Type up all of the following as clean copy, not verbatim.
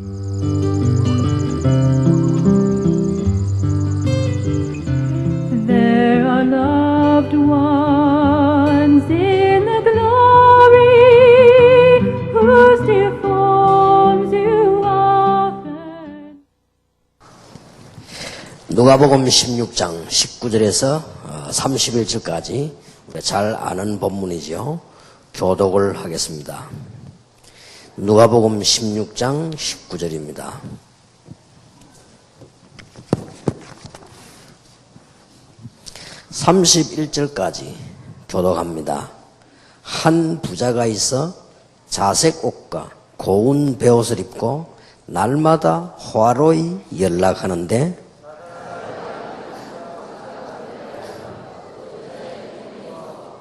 There are loved ones in the glory whose dear forms you often. 누가복음 16장 19절에서 31절까지 잘 아는 본문이죠. 교독을 하겠습니다. 누가복음 16장 19절입니다. (31절까지) 교독합니다. 한 부자가 있어 자색 옷과 고운 베옷을 입고 날마다 화로히 연락하는데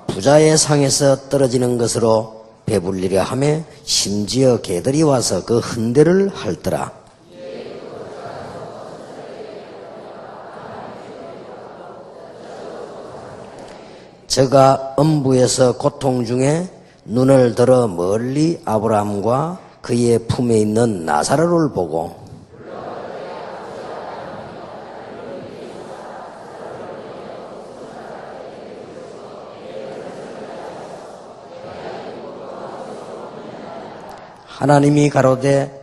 부자의 상에서 떨어지는 것으로 배불리려 하며 심지어 개들이 와서 그 흔대를 핥더라. 저가 음부에서 고통 중에 눈을 들어 멀리 아브라함과 그의 품에 있는 나사로를 보고 하나님이 가로되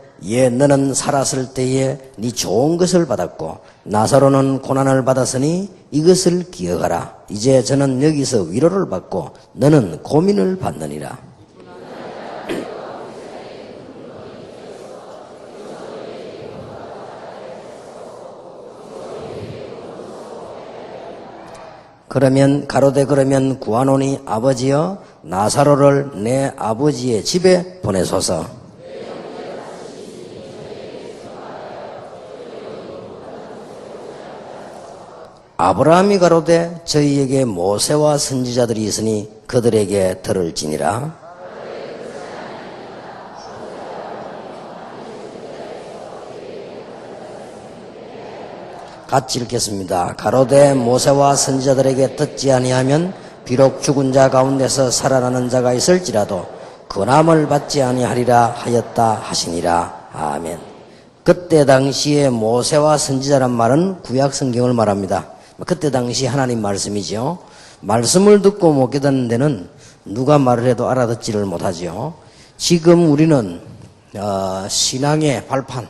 너는 살았을 때에 네 좋은 것을 받았고 나사로는 고난을 받았으니 이것을 기억하라. 이제 저는 여기서 위로를 받고 너는 고민을 받느니라. 그러면 구하노니 아버지여 나사로를 내 아버지의 집에 보내소서. 아브라함이 가로되 저희에게 모세와 선지자들이 있으니 그들에게 들을지니라. 같이 읽겠습니다. 가로되 모세와 선지자들에게 듣지 아니하면 비록 죽은 자 가운데서 살아나는 자가 있을지라도 근함을 받지 아니하리라 하였다 하시니라. 아멘. 그때 당시에 모세와 선지자란 말은 구약 성경을 말합니다. 그때 당시 하나님 말씀이죠. 말씀을 듣고 못 깨닫는 데는 누가 말을 해도 알아듣지를 못하죠. 지금 우리는 신앙의 발판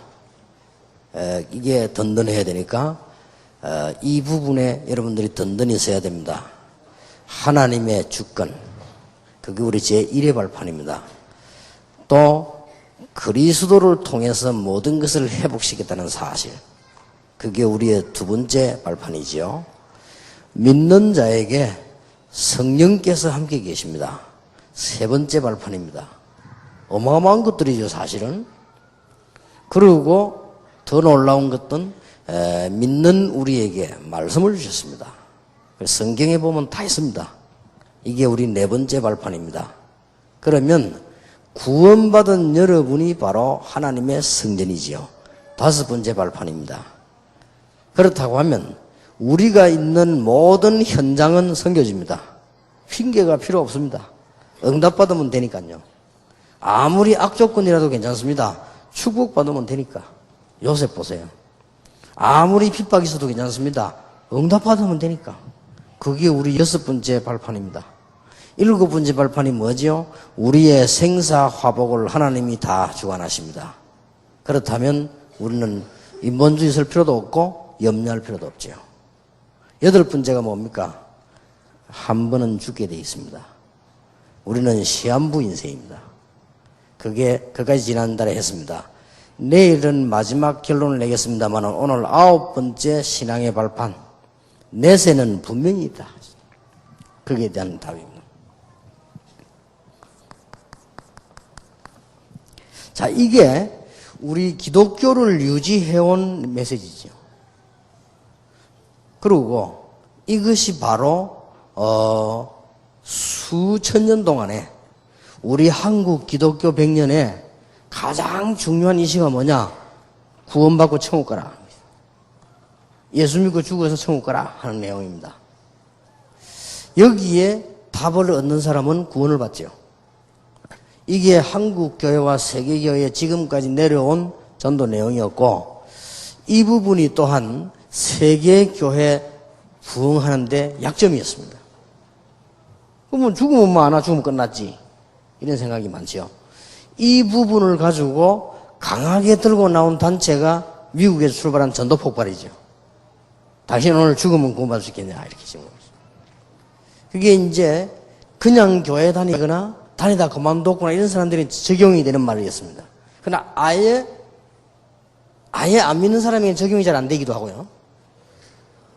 이게 든든해야 되니까 이 부분에 여러분들이 든든히 서야 됩니다. 하나님의 주권 그게 우리 제1의 발판입니다. 또 그리스도를 통해서 모든 것을 회복시켰다는 사실 그게 우리의 두 번째 발판이지요. 믿는 자에게 성령께서 함께 계십니다. 세 번째 발판입니다. 어마어마한 것들이죠 사실은. 그리고 더 놀라운 것은 믿는 우리에게 말씀을 주셨습니다. 성경에 보면 다 있습니다. 이게 우리 네 번째 발판입니다. 그러면 구원받은 여러분이 바로 하나님의 성전이지요. 다섯 번째 발판입니다. 그렇다고 하면 우리가 있는 모든 현장은 섬겨집니다. 핑계가 필요 없습니다. 응답받으면 되니까요. 아무리 악조건이라도 괜찮습니다. 축복받으면 되니까. 요셉 보세요. 아무리 핍박이 있어도 괜찮습니다. 응답받으면 되니까. 그게 우리 여섯 번째 발판입니다. 일곱 번째 발판이 뭐죠? 우리의 생사화복을 하나님이 다 주관하십니다. 그렇다면 우리는 인본주의 있을 필요도 없고 염려할 필요도 없죠. 여덟 번째가 뭡니까? 한 번은 죽게 돼 있습니다. 우리는 시한부 인생입니다. 그까지 지난달에 했습니다. 내일은 마지막 결론을 내겠습니다만 오늘 아홉 번째 신앙의 발판 내세는 분명히 있다. 거기에 대한 답입니다. 자, 이게 우리 기독교를 유지해온 메시지죠. 그리고 이것이 바로 수천 년 동안에 우리 한국 기독교 100년에 가장 중요한 이슈가 뭐냐? 구원받고 천국 가라. 예수 믿고 죽어서 천국 가라 하는 내용입니다. 여기에 답을 얻는 사람은 구원을 받죠. 이게 한국 교회와 세계 교회에 지금까지 내려온 전도 내용이었고, 이 부분이 또한 세계 교회 부흥하는데 약점이었습니다. 그러면 죽으면 뭐 하나 죽으면 끝났지. 이런 생각이 많죠. 이 부분을 가지고 강하게 들고 나온 단체가 미국에서 출발한 전도 폭발이죠. 당신 오늘 죽으면 구원받을 수 있겠냐 이렇게 질문을 했어요. 그게 이제 그냥 교회 다니거나 다니다 그만뒀거나 이런 사람들이 적용이 되는 말이었습니다. 그러나 아예 안 믿는 사람에게는 적용이 잘 안 되기도 하고요.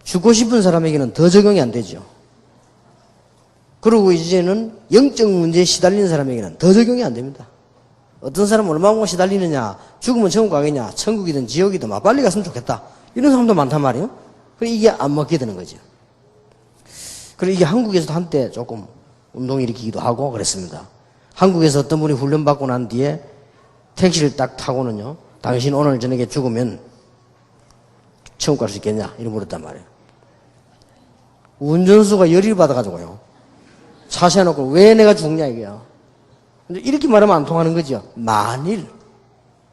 죽고 싶은 사람에게는 더 적용이 안 되죠. 그리고 이제는 영적 문제에 시달리는 사람에게는 더 적용이 안 됩니다. 어떤 사람은 얼마나 시달리느냐, 죽으면 천국 가겠냐, 천국이든 지옥이든 막 빨리 갔으면 좋겠다. 이런 사람도 많단 말이에요. 그래서 이게 안 먹게 되는 거죠. 그리고 이게 한국에서도 한때 조금 운동을 일으키기도 하고 그랬습니다. 한국에서 어떤 분이 훈련받고 난 뒤에 택시를 딱 타고는요, 당신 오늘 저녁에 죽으면 천국 갈 수 있겠냐? 이런 물었단 말이에요. 운전수가 열의를 받아가지고요. 차 세워놓고 왜 내가 죽냐 이게요. 근데 이렇게 말하면 안 통하는 거죠.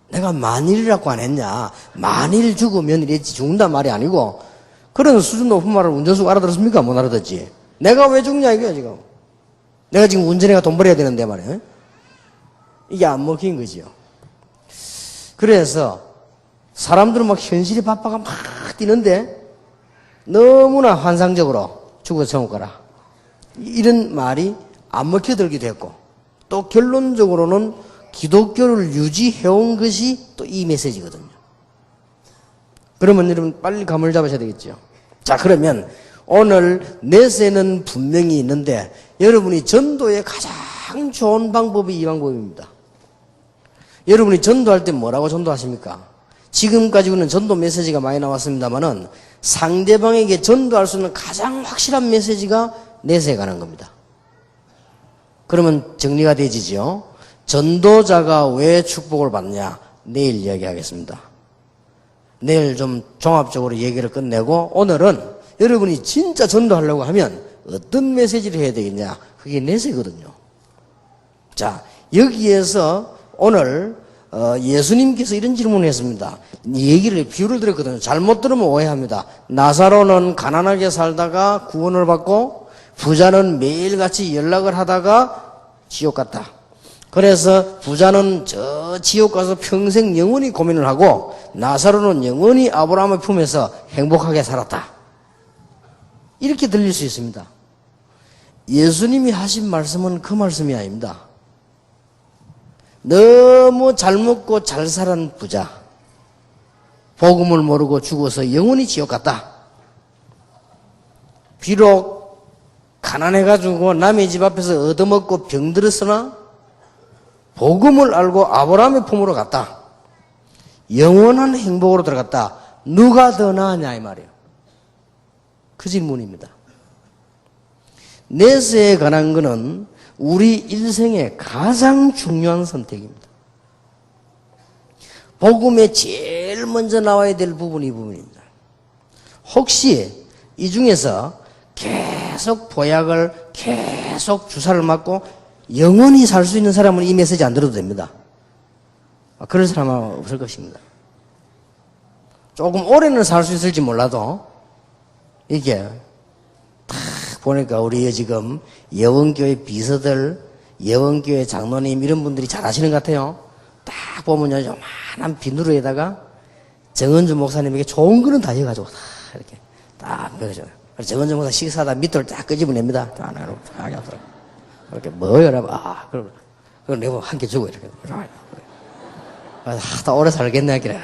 내가 만일이라고 안 했냐. 만일 죽으면 이랬지 죽는단 말이 아니고 그런 수준 높은 말을 운전수가 알아들었습니까? 못 알아듣지. 내가 왜 죽냐 이거야 지금. 내가 지금 운전해가 돈 벌어야 되는데 말이에요. 이게 안 먹힌 거지요. 그래서 사람들은 막 현실이 바빠가 막 뛰는데 너무나 환상적으로 죽어서 천국 가라. 이런 말이 안 먹혀들기도 했고 또 결론적으로는 기독교를 유지해온 것이 또 이 메시지거든요. 그러면 여러분 빨리 감을 잡으셔야 되겠죠. 자, 그러면 오늘 내세는 분명히 있는데 여러분이 전도의 가장 좋은 방법이 이 방법입니다. 여러분이 전도할 때 뭐라고 전도하십니까? 지금까지는 전도 메시지가 많이 나왔습니다만은 상대방에게 전도할 수 있는 가장 확실한 메시지가 내세에 관한 겁니다. 그러면 정리가 되지죠. 전도자가 왜 축복을 받느냐? 내일 이야기하겠습니다. 내일 좀 종합적으로 얘기를 끝내고 오늘은 여러분이 진짜 전도하려고 하면 어떤 메시지를 해야 되겠냐? 그게 내세거든요. 자, 여기에서 오늘 예수님께서 이런 질문을 했습니다. 비유를 드렸거든요. 잘못 들으면 오해합니다. 나사로는 가난하게 살다가 구원을 받고 부자는 매일같이 연락을 하다가 지옥 갔다. 그래서 부자는 저 지옥 가서 평생 영원히 고민을 하고 나사로는 영원히 아브라함의 품에서 행복하게 살았다. 이렇게 들릴 수 있습니다. 예수님이 하신 말씀은 그 말씀이 아닙니다. 너무 잘 먹고 잘 살은 부자, 복음을 모르고 죽어서 영원히 지옥 갔다. 비록 가난해가지고 남의 집 앞에서 얻어먹고 병들었으나 복음을 알고 아브라함의 품으로 갔다. 영원한 행복으로 들어갔다. 누가 더 나으냐 이 말이에요. 그 질문입니다. 내세에 관한 것은 우리 일생의 가장 중요한 선택입니다. 복음에 제일 먼저 나와야 될 부분이 이 부분입니다. 혹시 이 중에서 계속 보약을 계속 주사를 맞고 영원히 살 수 있는 사람은 이 메시지 안 들어도 됩니다. 그럴 사람은 없을 것입니다. 조금 오래는 살 수 있을지 몰라도 이게 딱 보니까 우리 지금 예원교회 비서들, 예원교회 장로님 이런 분들이 잘 아시는 것 같아요. 딱 보면요, 요만한 비누로에다가 정은주 목사님에게 좋은 거는 다 해가지고 다 이렇게 딱 먹여줘요. 정은주 목사 식사하다 밑을 딱 끄집어냅니다. 딱 나로 딱 앞으로 이렇게 뭐여라, 그럼 내가 한 개 주고 이렇게 하다 오래 살겠네 그래.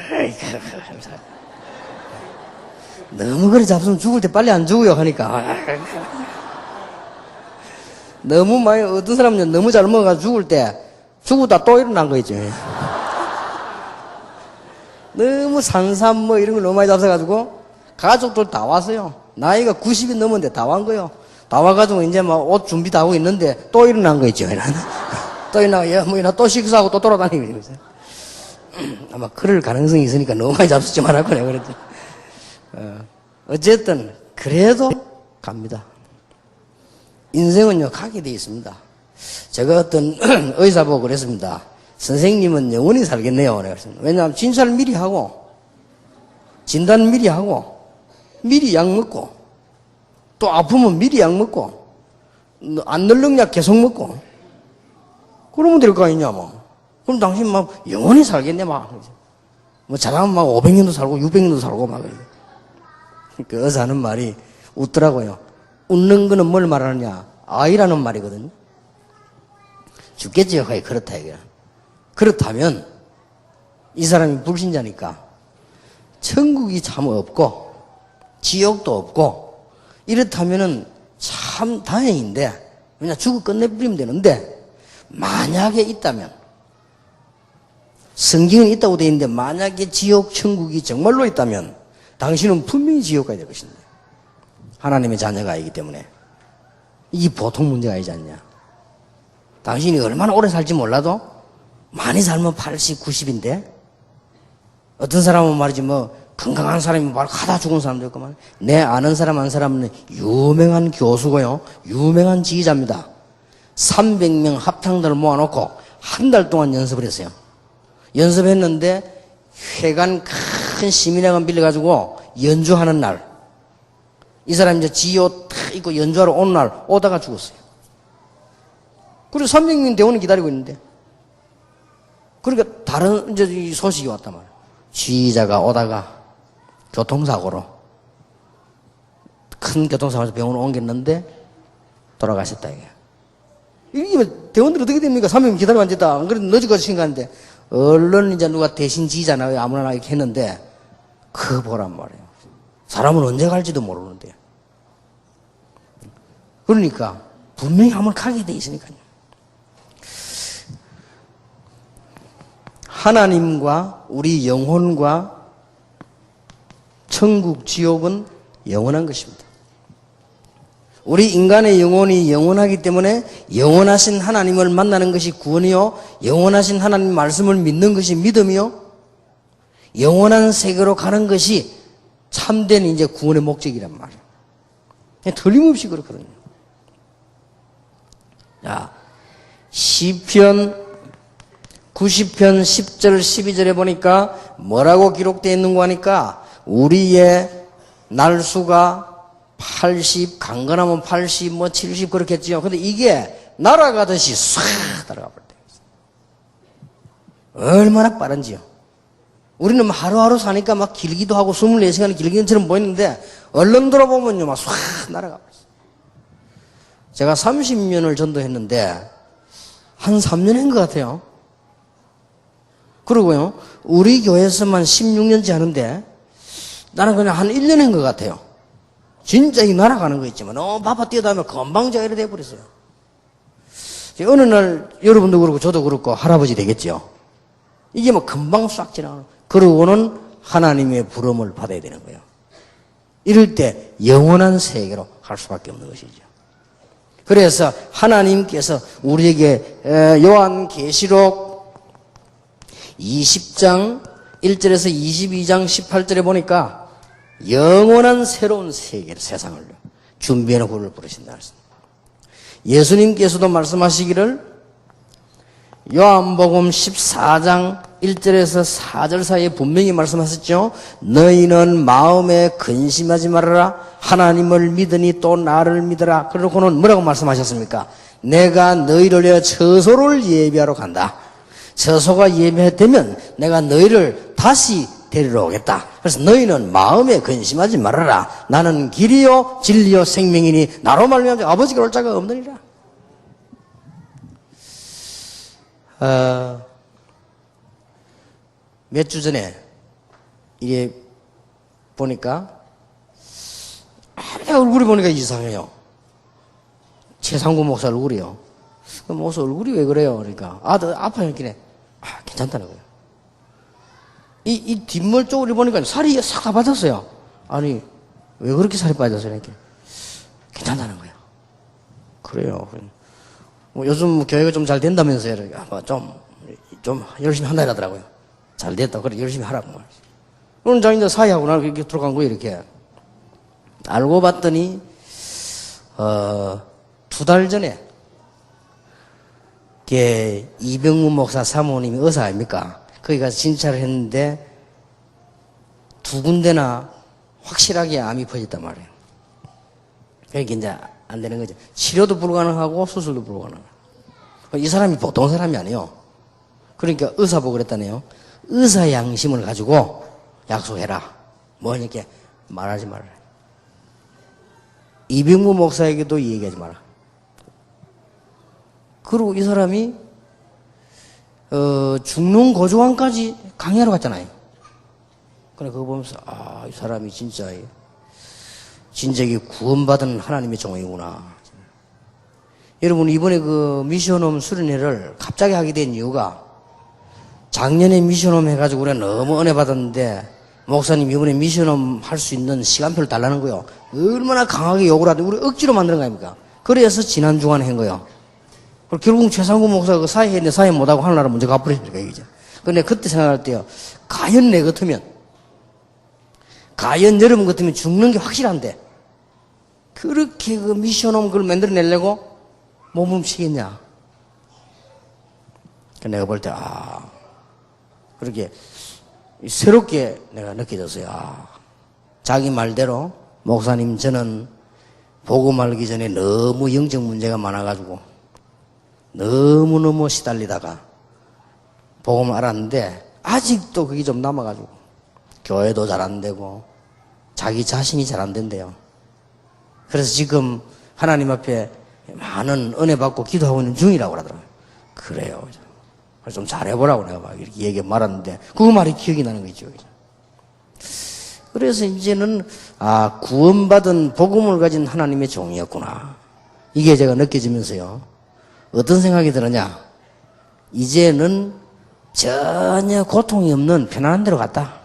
너무 그래 잡수면 죽을 때 빨리 안 죽어요 하니까. 너무 많이 어떤 사람은 너무 잘 먹어가지고 죽을 때 죽었다 또 일어난 거 있죠. 너무 산삼 뭐 이런 걸 너무 많이 잡숴가지고 가족들 다 왔어요. 나이가 90이 넘었는데 다 왔 거요. 다 와가지고 이제 막 옷 준비 다 하고 있는데 또 일어난 거 있죠. 또 일어나고 또 식사하고 또 돌아다니고 이러면서. 아마 그럴 가능성이 있으니까 너무 많이 잡수지 말라고 내가 그랬지. 어쨌든 그래도 갑니다. 인생은요 가게 돼 있습니다. 제가 어떤 의사 보고 그랬습니다. 선생님은 영원히 살겠네요. 내가 그랬습니다. 왜냐하면 진찰 미리 하고, 진단 미리 하고, 미리 약 먹고, 또 아프면 미리 약 먹고, 안 늙는 약 계속 먹고, 그러면 될 거 아니냐, 뭐. 그럼 당신 막 영원히 살겠네, 막. 뭐 잘하면 막 500년도 살고, 600년도 살고, 막. 그 의사는 말이 웃더라고요. 웃는 거는 뭘 말하느냐? 아이라는 말이거든요. 죽겠지요, 거의 그렇다, 이게. 그렇다면, 이 사람이 불신자니까, 천국이 참 없고, 지옥도 없고, 이렇다면은 참 다행인데, 그냥 죽어 끝내버리면 되는데, 만약에 있다면, 성경은 있다고 되어 있는데, 만약에 지옥, 천국이 정말로 있다면, 당신은 분명히 지옥 가야 될 것입니다. 하나님의 자녀가 아니기 때문에. 이게 보통 문제가 아니지 않냐. 당신이 얼마나 오래 살지 몰라도, 많이 살면 80, 90인데, 어떤 사람은 말이지 뭐, 건강한 사람이 말 하다 죽은 사람도 있구만. 내 아는 사람 한 사람은 유명한 교수고요. 유명한 지휘자입니다. 300명 합창단을 모아놓고 한 달 동안 연습을 했어요. 연습했는데 회관 큰 시민회관 빌려가지고 연주하는 날, 이 사람이 이제 지휘옷 탁 입고 연주하러 오는 날 오다가 죽었어요. 그리고 300명 대원을 기다리고 있는데, 그러니까 다른 이제 이 소식이 왔단 말이에요. 지휘자가 오다가 교통사고로 큰 교통사고에서 병원을 옮겼는데 돌아가셨다 이게. 이게 대원들이 어떻게 됩니까? 3명 기다리고 앉았다. 안 그래도 늦어가지고 신가는데 얼른 이제 누가 대신 지휘자나 아무나 이렇게 했는데 그거 보란 말이에요. 사람은 언제 갈지도 모르는데. 그러니까 분명히 한번 가게 돼 있으니까요. 하나님과 우리 영혼과 천국, 지옥은 영원한 것입니다. 우리 인간의 영혼이 영원하기 때문에 영원하신 하나님을 만나는 것이 구원이요, 영원하신 하나님 말씀을 믿는 것이 믿음이요, 영원한 세계로 가는 것이 참된 이제 구원의 목적이란 말이에요. 틀림없이 그렇거든요. 자, 시편 90편 10절 12절에 보니까 뭐라고 기록되어 있는 거 하니까 우리의 날수가 80, 강건하면 80, 뭐 70 그렇겠지요. 근데 이게 날아가듯이 싹 날아가 버렸대요. 얼마나 빠른지요. 우리는 하루하루 사니까 막 길기도 하고 24시간이 길기는 처럼 보이는데 얼른 돌아보면요 막 싹 날아가 버렸어요. 제가 30년을 전도했는데 한 3년 한 것 같아요. 그러고요, 우리 교회에서만 16년째 하는데 나는 그냥 한 1년 한 것 같아요. 진짜 이 날아가는 거 있지만 너무 바빠 뛰어다니면 금방 제가 이래 돼버렸어요. 어느 날 여러분도 그렇고 저도 그렇고 할아버지 되겠죠. 이게 뭐 금방 싹 지나가는. 그러고는 하나님의 부름을 받아야 되는 거예요. 이럴 때 영원한 세계로 갈 수밖에 없는 것이죠. 그래서 하나님께서 우리에게 요한계시록 20장 1절에서 22장 18절에 보니까 영원한 새로운 세계를, 세상을 준비해놓고 우리를 부르신다 했습니다. 예수님께서도 말씀하시기를 요한복음 14장 1절에서 4절 사이에 분명히 말씀하셨죠. 너희는 마음에 근심하지 말아라. 하나님을 믿으니 또 나를 믿어라. 그러고는 뭐라고 말씀하셨습니까? 내가 너희를 위하여 처소를 예비하러 간다. 처소가 예배되면 내가 너희를 다시 데리러 오겠다. 그래서 너희는 마음에 근심하지 말아라. 나는 길이요 진리요 생명이니 나로 말미암아 아버지가 올 자가 없느니라. 몇 주 전에 이게 보니까 얼굴이 보니까 이상해요. 최상구 목사 얼굴이요. 목사 얼굴이 왜 그래요? 그러니까 아들 아파요. 이렇게 괜찮다는 거예요. 이 뒷물 쪽으로 보니까 살이 싹 다 빠졌어요. 아니 왜 그렇게 살이 빠졌어요? 이렇게 괜찮다는 거예요. 그래요. 뭐 요즘 교회가 좀 잘 된다면서요. 좀 열심히 한다 이러더라고요. 잘 됐다. 그래 열심히 하라고 말이지. 오늘 자기들 사회하고 나 이렇게 들어간 거예요. 이렇게 알고 봤더니 2달 전에 이병무 목사 사모님이 의사 아닙니까? 거기 가서 진찰을 했는데 두 군데나 확실하게 암이 퍼졌단 말이에요. 그러니까 이제 안 되는 거죠. 치료도 불가능하고 수술도 불가능하고. 이 사람이 보통 사람이 아니에요. 그러니까 의사 보고 그랬다네요. 의사 양심을 가지고 약속해라. 뭐 이렇게 말하지 말아라. 이병무 목사에게도 이 얘기하지 마라. 그리고 이 사람이 죽는 고조항까지 강의하러 갔잖아요. 그래 그거 보면서 이 사람이 진짜 진작에 구원받은 하나님의 종이구나. 여러분 이번에 그 미션홈 수련회를 갑자기 하게 된 이유가 작년에 미션홈 해가지고 우리가 너무 은혜 받았는데 목사님 이번에 미션홈 할 수 있는 시간표를 달라는 거요. 얼마나 강하게 욕을 하는데 우리 억지로 만드는 거 아닙니까? 그래서 지난 주간에 한 거요. 결국 최상구 목사가 그 사회 했는데 사회 못하고 하늘나라 문제 갚으려니까 얘기죠. 근데 그때 생각할 때요. 과연 내 같으면 과연 여러분 같으면 죽는 게 확실한데 그렇게 그 미션홈 그걸 만들어내려고 몸부림치겠냐. 내가 볼 때 그렇게 새롭게 내가 느껴졌어요. 자기 말대로 목사님 저는 복음 알기 전에 너무 영적 문제가 많아가지고 너무너무 시달리다가 복음을 알았는데 아직도 그게 좀 남아가지고 교회도 잘 안 되고 자기 자신이 잘 안 된대요. 그래서 지금 하나님 앞에 많은 은혜 받고 기도하고 있는 중이라고 그러더라고요. 그래요. 그래서 좀 잘해보라고 내가 막 이렇게 얘기 말았는데 그 말이 기억이 나는 거죠. 그래서 이제는 구원받은 복음을 가진 하나님의 종이었구나. 이게 제가 느껴지면서요. 어떤 생각이 들었냐. 이제는 전혀 고통이 없는 편안한 데로 갔다.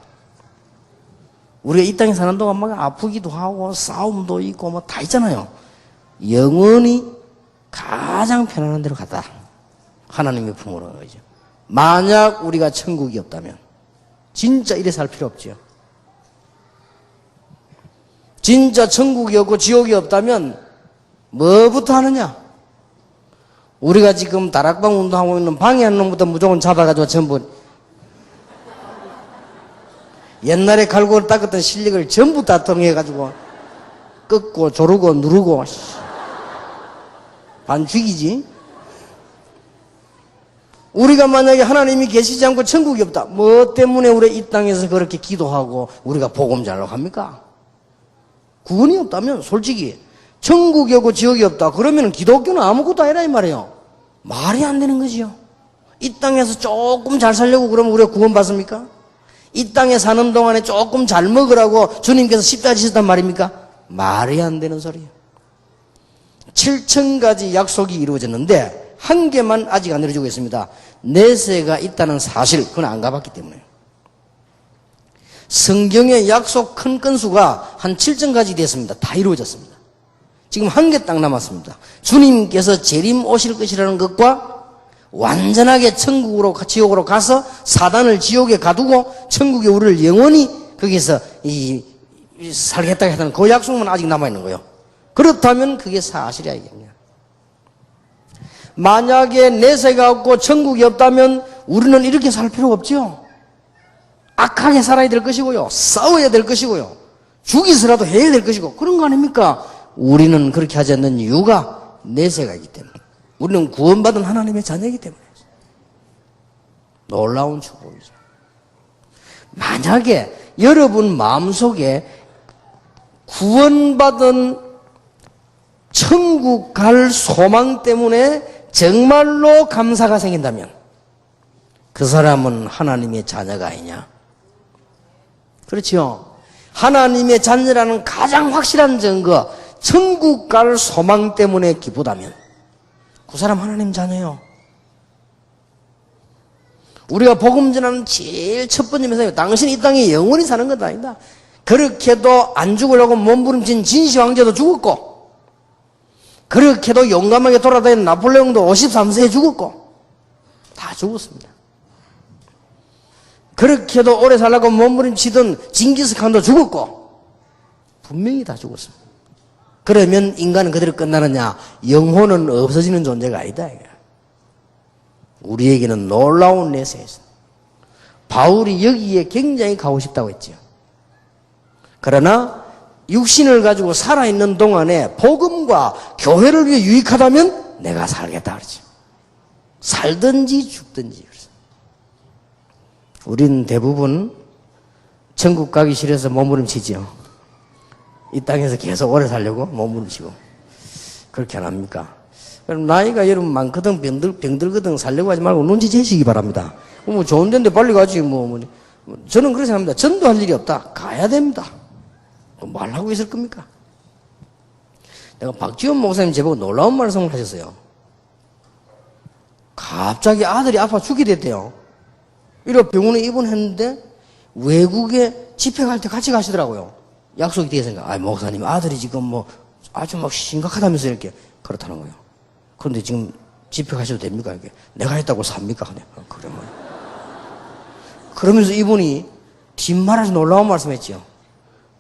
우리가 이 땅에 사는 동안 막 아프기도 하고 싸움도 있고 뭐 다 있잖아요. 영원히 가장 편안한 데로 갔다. 하나님의 품으로 가죠. 만약 우리가 천국이 없다면 진짜 이래 살 필요 없죠. 진짜 천국이 없고 지옥이 없다면 뭐부터 하느냐? 우리가 지금 다락방 운동하고 있는 방해하는 놈부터 무조건 잡아가지고 전부 옛날에 갈고 닦았던 실력을 전부 다 통해가지고 꺾고 조르고 누르고 반 죽이지. 우리가 만약에 하나님이 계시지 않고 천국이 없다. 뭐 때문에 우리 이 땅에서 그렇게 기도하고 우리가 복음 잘하려고 합니까? 구원이 없다면 솔직히 천국이 없고 지옥이 없다. 그러면 기독교는 아무것도 아니라 이 말이에요. 말이 안 되는 거지요. 이 땅에서 조금 잘 살려고 그러면 우리가 구원받습니까? 이 땅에 사는 동안에 조금 잘 먹으라고 주님께서 십자가 지셨단 말입니까? 말이 안 되는 소리예요. 7,000가지 약속이 이루어졌는데 한 개만 아직 안 이루어지고 있습니다. 내세가 있다는 사실, 그건 안 가봤기 때문에. 성경의 약속 큰 건수가 한 7,000가지 됐습니다. 다 이루어졌습니다. 지금 한 개 딱 남았습니다. 주님께서 재림 오실 것이라는 것과 완전하게 천국으로, 지옥으로 가서 사단을 지옥에 가두고 천국에 우리를 영원히 거기서 살겠다고 했다는 그 약속만 아직 남아있는 거예요. 그렇다면 그게 사실이야, 이게. 만약에 내세가 없고 천국이 없다면 우리는 이렇게 살 필요가 없죠. 악하게 살아야 될 것이고요. 싸워야 될 것이고요. 죽이서라도 해야 될 것이고 그런 거 아닙니까? 우리는 그렇게 하지 않는 이유가 내세가 있기 때문에. 우리는 구원받은 하나님의 자녀이기 때문에. 놀라운 축복이죠. 만약에 여러분 마음속에 구원받은 천국 갈 소망 때문에 정말로 감사가 생긴다면 그 사람은 하나님의 자녀가 아니냐? 그렇죠? 하나님의 자녀라는 가장 확실한 증거, 천국 갈 소망 때문에 기쁘다면 그 사람 하나님 자녀예요. 우리가 복음 전하는 제일 첫 번째 메시지예요. 당신이 이 땅에 영원히 사는 것 아니다. 그렇게도 안 죽으려고 몸부림친 진시 황제도 죽었고 그렇게도 용감하게 돌아다니는 나폴레옹도 53세에 죽었고 다 죽었습니다. 그렇게도 오래 살라고 몸부림치던 징기스칸도 죽었고 분명히 다 죽었습니다. 그러면 인간은 그대로 끝나느냐? 영혼은 없어지는 존재가 아니다. 우리에게는 놀라운 내세가 있습니다. 바울이 여기에 굉장히 가고 싶다고 했죠. 그러나 육신을 가지고 살아있는 동안에 복음과 교회를 위해 유익하다면 내가 살겠다 그러죠. 살든지 죽든지. 우린 대부분 천국 가기 싫어서 몸부림치죠. 이 땅에서 계속 오래 살려고 몸부림치고. 그렇게 안 합니까? 그럼 나이가 여러분 많거든 병들거든 살려고 하지 말고 눈치 채시기 바랍니다. 뭐 좋은 데인데 빨리 가지 뭐. 저는 그렇게 생각합니다. 전도할 일이 없다. 가야 됩니다. 뭐 하려고 있을 겁니까? 내가 박지원 목사님 제보고 놀라운 말씀을 하셨어요. 갑자기 아들이 아파 죽게 됐대요. 이러 병원에 입원했는데 외국에 집회 갈 때 같이 가시더라고요. 약속이 되었으니까. 목사님 아들이 지금 뭐 아주 막 심각하다면서 이렇게 그렇다는 거예요. 그런데 지금 집회 가셔도 됩니까? 이렇게. 내가 했다고 삽니까? 그래 뭐. 그러면서 이분이 뒷말에서 놀라운 말씀했죠.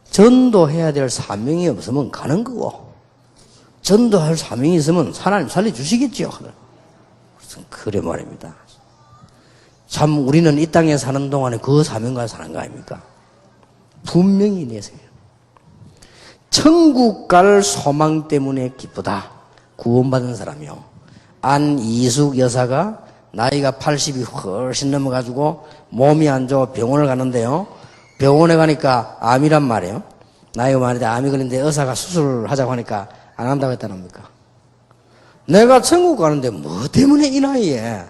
전도해야 될 사명이 없으면 가는 거고 전도할 사명이 있으면 하나님 살려주시겠죠. 그래 말입니다. 참 우리는 이 땅에 사는 동안에 그 사명과 사는 거 아닙니까? 분명히 내세요. 천국 갈 소망 때문에 기쁘다. 구원받은 사람이요. 안이숙 여사가 나이가 80이 훨씬 넘어가지고 몸이 안 좋아 병원을 가는데요. 병원에 가니까 암이란 말이에요. 나이가 많은데 암이 걸렸는데 의사가 수술을 하자고 하니까 안 한다고 했다는 겁니까? 내가 천국 가는데 뭐 때문에 이 나이에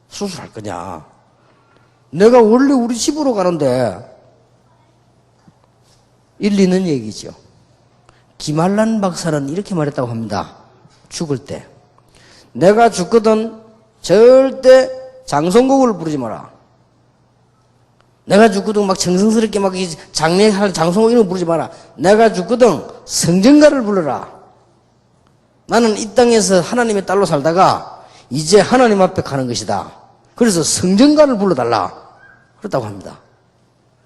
수술할 거냐? 내가 원래 우리 집으로 가는데 일리는 얘기죠. 김한란 박사는 이렇게 말했다고 합니다. 죽을 때 내가 죽거든 절대 장송곡을 부르지 마라. 내가 죽거든 막 정성스럽게 막 장례할 장송곡 이런 거 부르지 마라. 내가 죽거든 성전가를 불러라. 나는 이 땅에서 하나님의 딸로 살다가 이제 하나님 앞에 가는 것이다. 그래서 성전가를 불러달라. 그렇다고 합니다.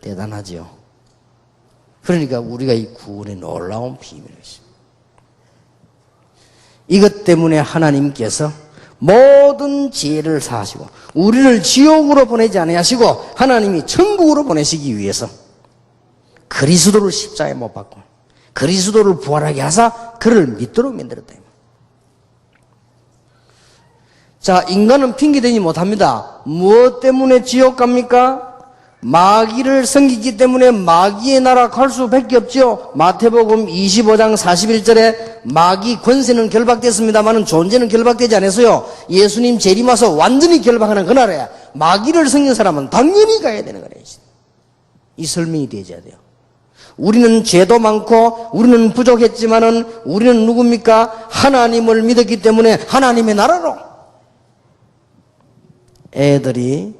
대단하지요. 그러니까 우리가 이 구원의 놀라운 비밀이 있습니다. 이것 때문에 하나님께서 모든 지혜를 사하시고 우리를 지옥으로 보내지 아니하시고 하나님이 천국으로 보내시기 위해서 그리스도를 십자가에 못 박고 그리스도를 부활하게 하사 그를 믿도록 만들었다. 자, 인간은 핑계대지 못합니다. 무엇 때문에 지옥 갑니까? 마귀를 섬기기 때문에 마귀의 나라 갈 수밖에 없죠. 마태복음 25장 41절에 마귀 권세는 결박됐습니다만은 존재는 결박되지 않았어요. 예수님 재림와서 완전히 결박하는 그날에 마귀를 섬긴 사람은 당연히 가야 되는 거예요. 이 설명이 되어야 돼요. 우리는 죄도 많고 우리는 부족했지만은 우리는 누굽니까? 하나님을 믿었기 때문에 하나님의 나라로. 애들이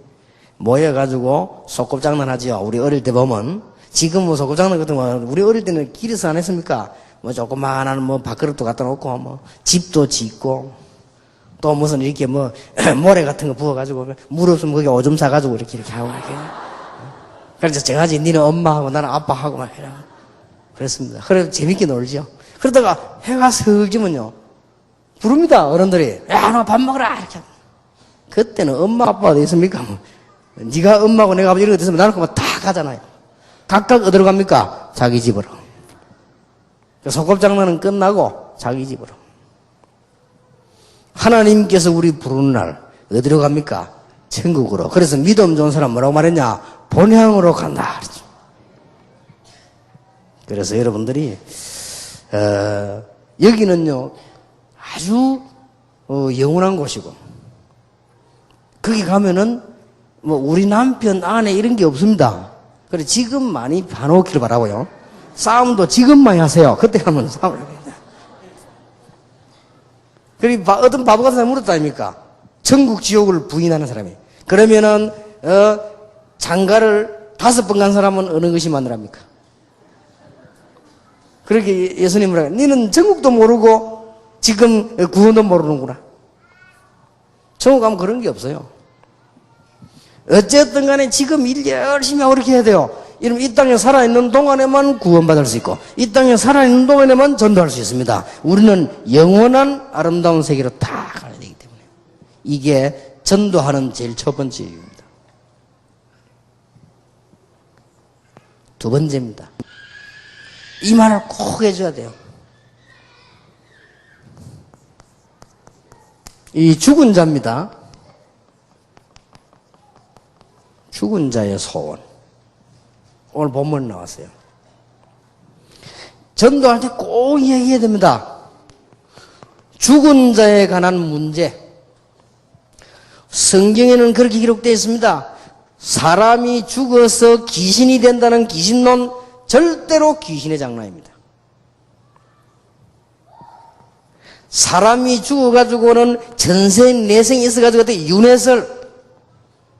모여가지고 소꿉장난 하지요. 우리 어릴 때 보면 지금은 소꿉장난 같은 거 우리 어릴 때는 길에서 안 했습니까? 뭐 조그마한 뭐 밥그릇도 갖다 놓고 뭐 집도 짓고 또 무슨 이렇게 뭐 모래 같은 거 부어가지고 물 없으면 거기 오줌 싸가지고 이렇게 하고 이렇게. 그래서 제가지 니는 엄마하고 나는 아빠하고 막 해라. 그랬습니다. 그래서 재밌게 놀죠. 그러다가 해가 슬 지면요 부릅니다. 어른들이 야 너 밥 먹으라 이렇게. 그때는 엄마 아빠가 어디 있습니까? 네가 엄마고 내가 아버지 이런 거 됐으면 나는 그만 다 가잖아요. 각각 어디로 갑니까? 자기 집으로. 소꿉장난은 끝나고 자기 집으로. 하나님께서 우리 부르는 날 어디로 갑니까? 천국으로. 그래서 믿음 좋은 사람 뭐라고 말했냐? 본향으로 간다. 그래서 여러분들이 여기는요 아주 영원한 곳이고 거기 가면은 뭐 우리 남편 아내 이런 게 없습니다. 그래 지금 많이 봐놓기를 바라고요. 싸움도 지금 많이 하세요. 그때 가면 싸움을 합니다. 그리고 어떤 바보 같은 사람이 물었다 아닙니까? 천국 지옥을 부인하는 사람이. 그러면은 장가를 5번 간 사람은 어느 것이 마누라입니까? 그렇게 예수님을 하고 너는 천국도 모르고 지금 구원도 모르는구나. 천국 가면 그런 게 없어요. 어쨌든 간에 지금 일 열심히 하고 이렇게 해야 돼요. 이러면 이 땅에 살아있는 동안에만 구원받을 수 있고 이 땅에 살아있는 동안에만 전도할 수 있습니다. 우리는 영원한 아름다운 세계로 다 가야 되기 때문에 이게 전도하는 제일 첫 번째 이유입니다. 두 번째입니다. 이 말을 꼭 해줘야 돼요. 이 죽은 자입니다. 죽은 자의 소원. 오늘 본문 나왔어요. 전도할 때 꼭 얘기해야 됩니다. 죽은 자에 관한 문제. 성경에는 그렇게 기록되어 있습니다. 사람이 죽어서 귀신이 된다는 귀신론, 절대로 귀신의 장난입니다. 사람이 죽어가지고는 전생 내생이 있어가지고 윤회설,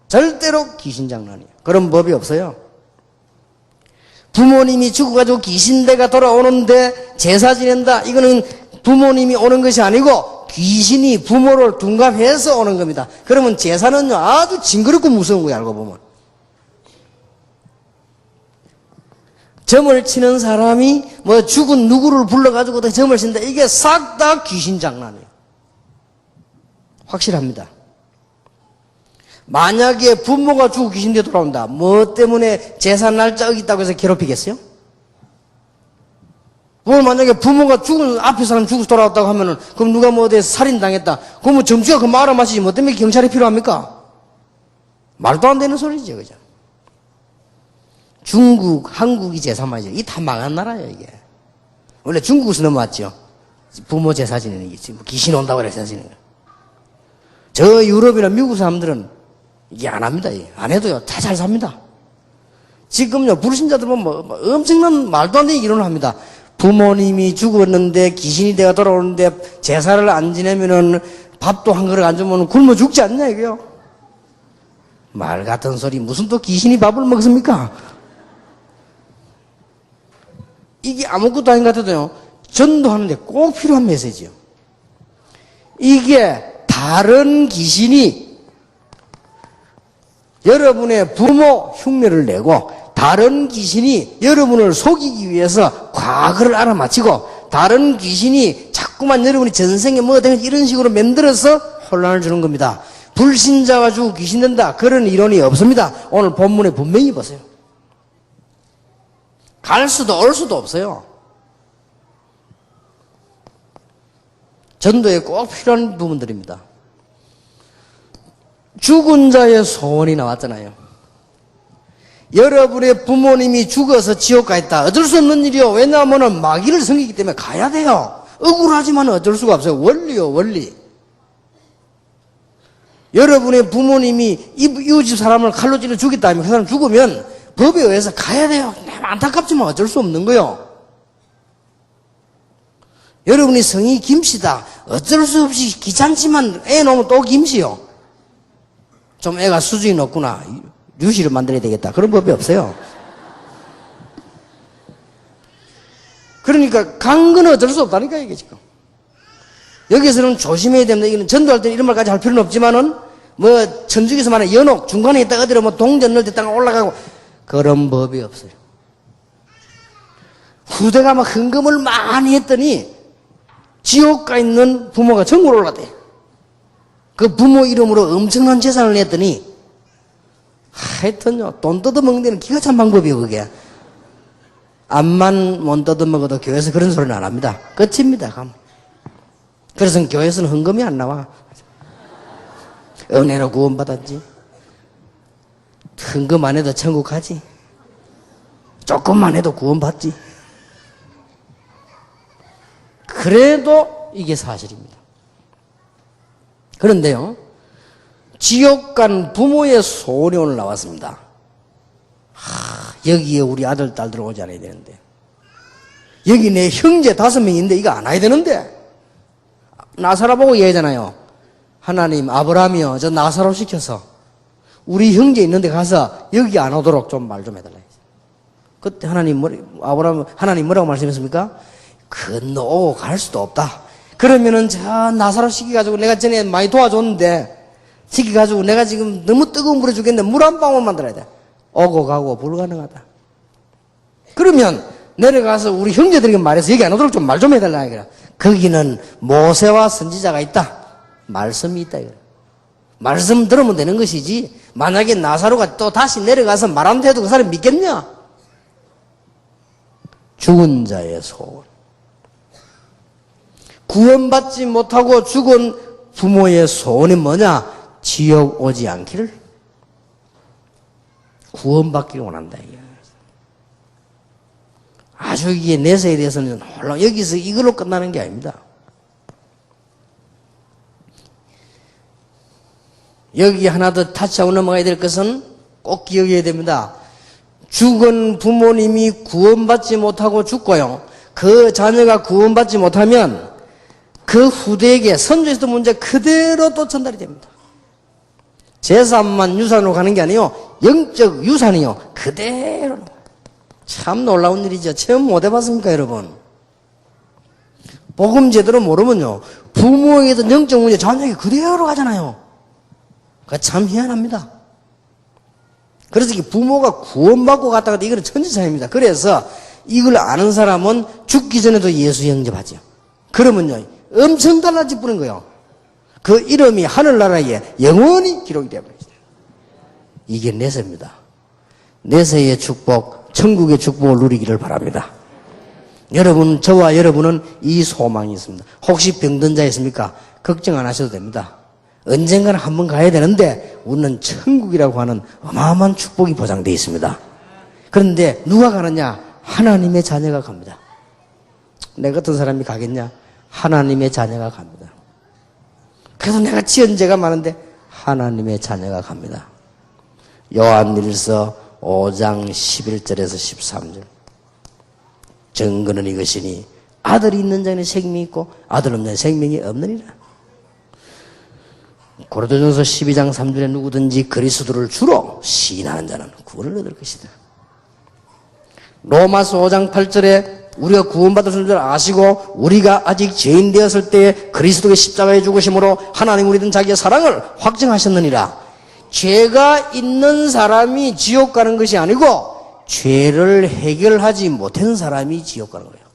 절대로 귀신 장난이에요. 그런 법이 없어요. 부모님이 죽어가지고 귀신대가 돌아오는데 제사 지낸다. 이거는 부모님이 오는 것이 아니고 귀신이 부모를 둔갑해서 오는 겁니다. 그러면 제사는요, 아주 징그럽고 무서운 거예요, 알고 보면. 점을 치는 사람이 뭐 죽은 누구를 불러가지고 점을 친다. 이게 싹 다 귀신 장난이에요. 확실합니다. 만약에 부모가 죽고 귀신대 돌아온다. 뭐 때문에 제사 날짜 어겼다고 해서 괴롭히겠어요? 오늘 만약에 부모가 죽은, 앞에 사람 죽어서 돌아왔다고 하면은, 그럼 누가 뭐 어디에 살인당했다. 그러면 점주가 그 말 알아마시지. 뭐 때문에 경찰이 필요합니까? 말도 안 되는 소리죠, 그죠? 중국, 한국이 제사만이죠. 이게 다 망한 나라예요, 이게. 원래 중국에서 넘어왔죠. 부모 제사 지내는 게. 지금 귀신 온다고 그래서 제사 지내는 거. 저 유럽이나 미국 사람들은 이게 안 합니다. 안 해도요, 다 잘 삽니다. 지금요, 불신자들 보면 뭐 엄청난 말도 안 되는 일을 합니다. 부모님이 죽었는데 귀신이 되어 돌아오는데 제사를 안 지내면은 밥도 한 그릇 안 주면 굶어 죽지 않냐, 이게요? 말 같은 소리. 무슨 또 귀신이 밥을 먹습니까? 이게 아무것도 아닌 것 같아도요, 전도하는데 꼭 필요한 메시지요. 이게 다른 귀신이 여러분의 부모 흉내를 내고 다른 귀신이 여러분을 속이기 위해서 과거를 알아맞히고 다른 귀신이 자꾸만 여러분이 전생에 뭐 된 이런 식으로 만들어서 혼란을 주는 겁니다. 불신자가 죽고 귀신 된다. 그런 이론이 없습니다. 오늘 본문에 분명히 보세요. 갈 수도 올 수도 없어요. 전도에 꼭 필요한 부분들입니다. 죽은 자의 소원이 나왔잖아요. 여러분의 부모님이 죽어서 지옥 가 있다. 어쩔 수 없는 일이요. 왜냐하면 마귀를 섬기기 때문에 가야 돼요. 억울하지만 어쩔 수가 없어요. 원리요, 원리. 여러분의 부모님이 이웃집 사람을 칼로 찔러 죽였다 하면 그 사람 죽으면 법에 의해서 가야 돼요. 안타깝지만 어쩔 수 없는 거요. 여러분이 성이 김씨다. 어쩔 수 없이 귀찮지만 애 놓으면 또 김씨요. 좀 애가 수준이 높구나. 류씨를 만들어야 되겠다. 그런 법이 없어요. 그러니까 간 건 어쩔 수 없다니까, 이게 지금. 여기서는 조심해야 됩니다. 이거는 전도할 때는 이런 말까지 할 필요는 없지만은, 뭐, 천주교에서 말하는 연옥, 중간에 있다 어디로 뭐 동전 넣을 때 땅 올라가고, 그런 법이 없어요. 후대가 막 헌금을 많이 했더니, 지옥 가 있는 부모가 전국으로 올라갔대. 그 부모 이름으로 엄청난 재산을 냈더니, 하여튼요, 돈 뜯어먹는 데는 기가 찬 방법이에요, 그게. 암만 못 뜯어먹어도 교회에서 그런 소리는 안 합니다. 끝입니다, 가면. 그래서 교회에서는 헌금이 안 나와. 은혜로 구원받았지. 헌금 안 해도 천국 가지. 조금만 해도 구원받지. 그래도 이게 사실입니다. 그런데요, 지옥 간 부모의 소원이 오늘 나왔습니다. 여기에 우리 아들, 딸 들어오지 않아야 되는데. 여기 내 형제 5명인데 이거 안 와야 되는데. 나사로 보고 얘기하잖아요. 하나님, 아브라함이요, 저 나사로 시켜서 우리 형제 있는데 가서 여기 안 오도록 좀 말 좀 해달라. 그때 하나님 뭐라고 말씀했습니까? 건너오고 갈 수도 없다. 그러면은 저 나사로 시켜가지고 내가 전에 많이 도와줬는데 시켜가지고 내가 지금 너무 뜨거운 물에 죽겠는데 물 한 방울 만들어야 돼. 오고 가고 불가능하다. 그러면 내려가서 우리 형제들에게 말해서 여기 안 오도록 좀 말 좀 해달라. 거기는 모세와 선지자가 있다. 말씀이 있다. 말씀 들으면 되는 것이지, 만약에 나사로가 또 다시 내려가서 말한다 해도 그 사람이 믿겠냐? 죽은 자의 소원. 구원받지 못하고 죽은 부모의 소원이 뭐냐? 지옥 오지 않기를. 구원받기를 원한다. 이게. 아주 이게 내세에 대해서는 여기서 이걸로 끝나는 게 아닙니다. 여기 하나 더 타치하고 넘어가야 될 것은 꼭 기억해야 됩니다. 죽은 부모님이 구원받지 못하고 죽고요, 그 자녀가 구원받지 못하면 그 후대에게 선조에서도 문제 그대로 또 전달이 됩니다. 재산만 유산으로 가는 게 아니요, 영적 유산이요 그대로. 참 놀라운 일이죠. 체험 못 해봤습니까 여러분? 복음 제대로 모르면요, 부모에게도 영적 문제 자녀에게 그대로 가잖아요. 그러니까 참 희한합니다. 그래서 이게 부모가 구원받고 갔다가 이거는 천지차입니다. 그래서 이걸 아는 사람은 죽기 전에도 예수 영접하죠. 그러면요, 엄청 달라질 뿐인 거예요. 그 이름이 하늘나라에 영원히 기록이 되어버립니다. 이게 내세입니다. 내세의 축복, 천국의 축복을 누리기를 바랍니다. 여러분, 저와 여러분은 이 소망이 있습니다. 혹시 병든 자 있습니까? 걱정 안 하셔도 됩니다. 언젠가는 한번 가야 되는데 우리는 천국이라고 하는 어마어마한 축복이 보장되어 있습니다. 그런데 누가 가느냐? 하나님의 자녀가 갑니다. 내 같은 사람이 가겠냐? 하나님의 자녀가 갑니다. 그래서 내가 지은 죄가 많은데 하나님의 자녀가 갑니다. 요한일서 5장 11절에서 13절. 증거는 이것이니 아들이 있는 자는 생명이 있고 아들 없는 자는 생명이 없느니라. 고린도전서 12장 3절에 누구든지 그리스도를 주로 시인하는 자는 구원을 얻을 것이다. 로마서 5장 8절에 우리가 구원받을 줄 아시고 우리가 아직 죄인 되었을 때에 그리스도의 십자가에 죽으심으로 하나님 우리는 자기의 사랑을 확증하셨느니라. 죄가 있는 사람이 지옥 가는 것이 아니고 죄를 해결하지 못한 사람이 지옥 가는 거예요.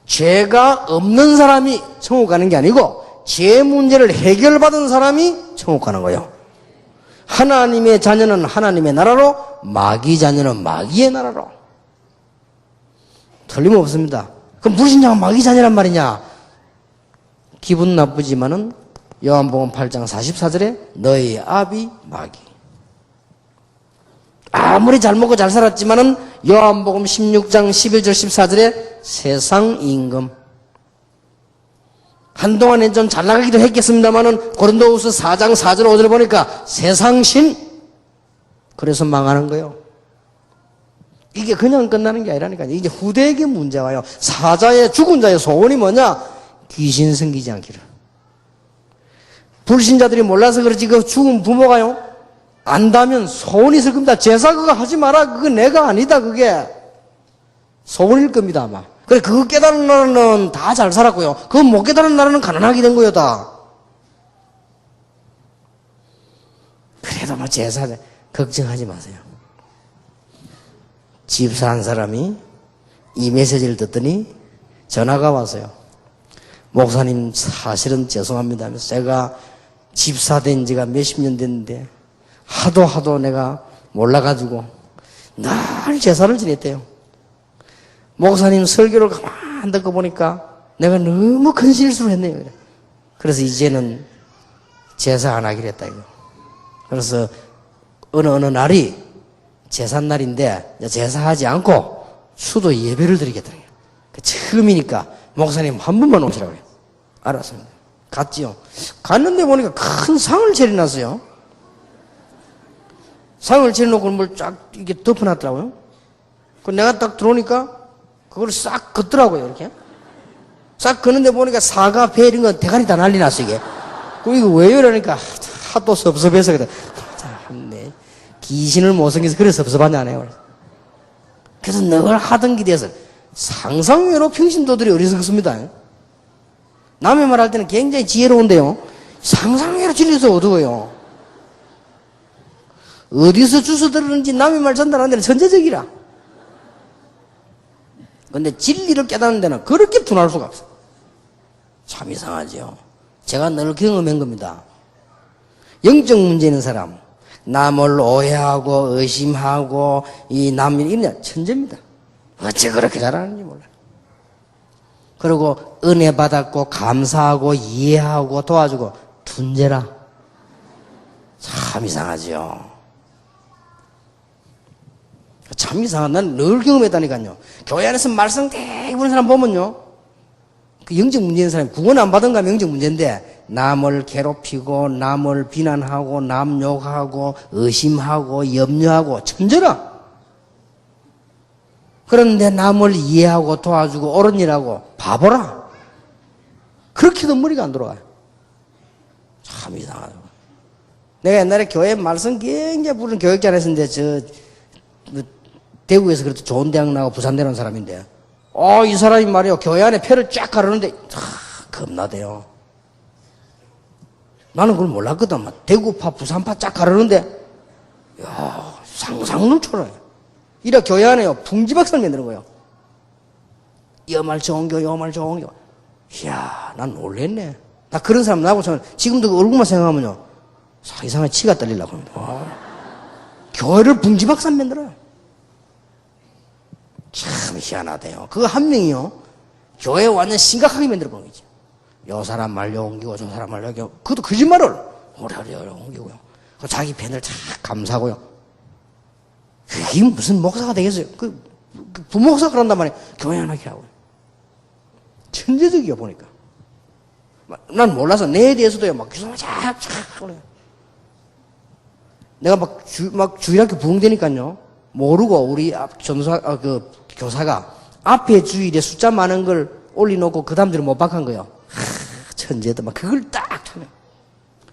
죄가 없는 사람이 천국 가는 게 아니고 죄 문제를 해결받은 사람이 천국 가는 거예요. 하나님의 자녀는 하나님의 나라로, 마귀 자녀는 마귀의 나라로. 틀림없습니다. 그럼 불신자가 마귀 자녀란 말이냐? 기분 나쁘지만은 요한복음 8장 44절에 너희 아비 마귀. 아무리 잘 먹고 잘 살았지만은 요한복음 16장 11절 14절에 세상 임금. 한동안엔 좀 잘 나가기도 했겠습니다만은 고린도후서 4장 4절 5절 보니까 세상신. 그래서 망하는 거예요. 이게 그냥 끝나는 게 아니라니까요. 이제 후대에게 문제가 와요. 사자의 죽은 자의 소원이 뭐냐? 귀신 생기지 않기를. 불신자들이 몰라서 그렇지 그 죽은 부모가요, 안다면 소원이 있을 겁니다. 제사 그거 하지 마라. 그거 내가 아니다. 그게 소원일 겁니다 아마. 그래, 그거 깨달은 나라는 다 잘 살았고요, 그거 못 깨달은 나라는 가난하게 된 거예요 다. 그래도 뭐 제사 걱정하지 마세요. 집사 한 사람이 이 메시지를 듣더니 전화가 왔어요. 목사님 사실은 죄송합니다 하면서, 제가 집사 된 지가 몇십 년 됐는데 하도 내가 몰라가지고 늘 제사를 지냈대요. 목사님 설교를 가만 듣고 보니까 내가 너무 큰 실수를 했네요. 그래서 이제는 제사 안 하기로 했다 이거. 그래서 어느 날이 제삿날인데 제사하지 않고 수도 예배를 드리겠더래요. 처음이니까 목사님 한 번만 오시라고 해요. 알았습니다. 갔지요. 갔는데 보니까 큰 상을 차려놨어요. 상을 차려놓고 뭘 쫙 이렇게 덮어놨더라고요. 그 내가 딱 들어오니까 그걸 싹 걷더라고요. 이렇게 싹 걷는데 보니까 사과, 배 이런 거 대가리 다 난리 났어 이게. 그리고 이거 왜요? 이러니까 하도 섭섭해서 그래. 참네, 귀신을 못 섬겨서 그래 섭섭하냐 안 해요. 그래서 늘 하던 길에서 상상외로 평신도들이 어리석습니다. 남의 말 할 때는 굉장히 지혜로운데요, 상상외로 진리에서 어두워요. 어디서 주워 들었는지 남의 말 전달하는 데는 천재적이라. 근데 진리를 깨닫는 데는 그렇게 둔할 수가 없어요. 참 이상하죠. 제가 늘 경험한 겁니다. 영적 문제 있는 사람, 남을 오해하고 의심하고 이남 천재입니다. 어째 그렇게 잘하는지 몰라요. 그리고 은혜 받았고 감사하고 이해하고 도와주고 둔재라. 참 이상하죠. 참 이상한. 난 늘 경험했다니까요. 교회 안에서 말씀 되게 부는 사람 보면요, 그 영적 문제 있는 사람이 구원 안 받은 거면 영적 문제인데, 남을 괴롭히고 남을 비난하고 남 욕하고 의심하고 염려하고 천재라. 그런데 남을 이해하고 도와주고 옳은 일하고 바보라. 그렇게도 머리가 안 돌아가요. 참 이상하죠. 내가 옛날에 교회 말씀 굉장히 부르는 교육자 안에서인데, 대구에서 그래도 좋은 대학 나오고 부산 내려온 사람인데, 이 사람이 말이요, 교회 안에 표를 쫙 가르는데, 겁나대요. 나는 그걸 몰랐거든. 대구파, 부산파 쫙 가르는데, 야, 상상을 초월해요. 이래 교회 안에요, 풍지박살 만드는 거예요. 여말 좋은 교, 여말 좋은 교. 이야, 난 놀랬네. 나 그런 사람 나하고 저는 지금도 그 얼굴만 생각하면요, 이상하게 치가 떨리려고 합니다. 교회를 풍지박살 만들어요. 참 희한하대요. 그거 한 명이요, 교회 완전 심각하게 만들어 보는 거지. 요 사람 말려 옮기고 저 사람 말려 옮기고, 그것도 거짓말을 오래오래 옮기고요. 자기 팬을 참 감사하고요. 그게 무슨 목사가 되겠어요? 부목사 그런단 말이에요. 교회 하나 하고요. 천재적이야 보니까. 난 몰라서 내에 대해서도요, 막 기소가 착착 그래요. 내가 막 주일학교 부흥되니까요, 모르고 우리 교사가 앞에 주일에 숫자 많은 걸 올려놓고 그 다음들은 못 박한 거예요. 천재도 막 그걸 딱 쳐요.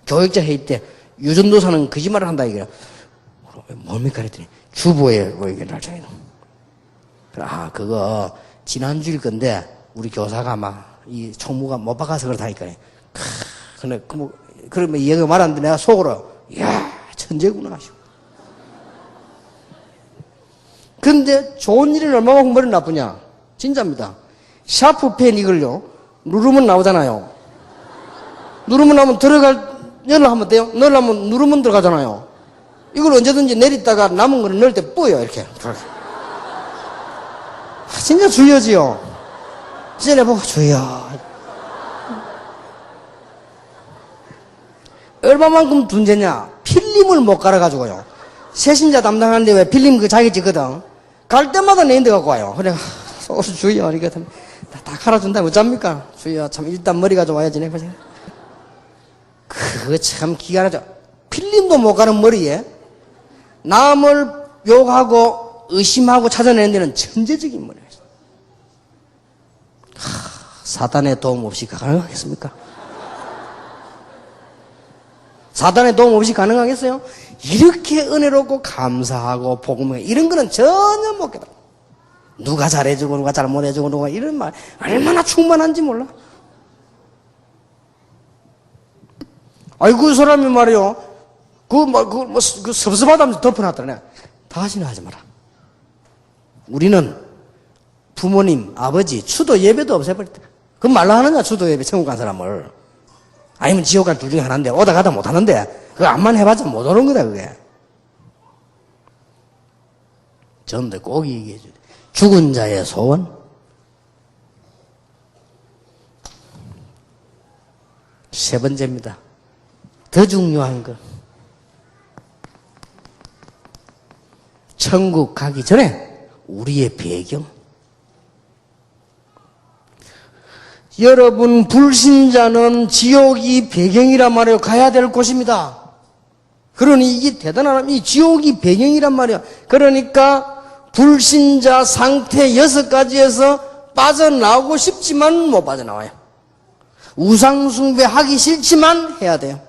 교육자 회의 때 유전도사는 거짓말을 한다 이거야. 뭡니까 그랬더니 주보에 뭐 이게 날짜에 그거 지난주일 건데 우리 교사가 막 이 총무가 못 박아서 그렇다니까. 근데 그러면 얘가 말하는데 내가 속으로, 이야, 천재구나 하시고. 근데 좋은 일은 얼마만큼 머리 나쁘냐? 진짜입니다. 샤프펜 이걸요, 누르면 나오잖아요. 누르면 나오면 열을 하면 돼요? 넣으려면 누르면 들어가잖아요. 이걸 언제든지 내리다가 남은 거는 넣을 때 뿌요, 이렇게. 진짜 주여지요. 진짜 내보고 주여. 얼마만큼 둔재냐? 필름을 못 갈아가지고요. 세신자 담당하는데 왜 필름 그 자기 찍거든. 갈 때마다 내인데 갖고 와요. 그래, 주여. 이거든. 다 갈아준다면 어쩝니까? 주여. 참, 일단 머리 가져와야지. 그거 참 기가 나죠. 필름도 못 가는 머리에 남을 욕하고 의심하고 찾아내는 데는 천재적인 머리가 있어요. 사단의 도움 없이 가능하겠습니까? 사단의 도움 없이 가능하겠어요? 이렇게 은혜롭고 감사하고 복음에 이런 거는 전혀 못 깨달아. 누가 잘해주고 누가 잘못해주고 누가 이런 말 얼마나 충만한지 몰라. 아이고 그 사람이 말이요, 그 섭섭하다면서 덮어놨더니 다시는 하지 마라. 우리는 부모님, 아버지 추도 예배도 없애버렸다. 그럼 말로 하느냐? 추도 예배 천국 간 사람을. 아니면 지옥 간 둘 중에 하나인데 오다 가다 못하는데 그거 암만 해봤자 못 오는 거다 그게. 전부 다 꼭 얘기해 줘야 돼. 죽은 자의 소원. 세 번째입니다. 더 중요한 거. 천국 가기 전에 우리의 배경. 여러분, 불신자는 지옥이 배경이란 말이에요. 가야 될 곳입니다. 그러니 이게 대단한, 이 지옥이 배경이란 말이에요. 그러니까 불신자 상태 6가지에서 빠져나오고 싶지만 못 빠져나와요. 우상숭배 하기 싫지만 해야 돼요.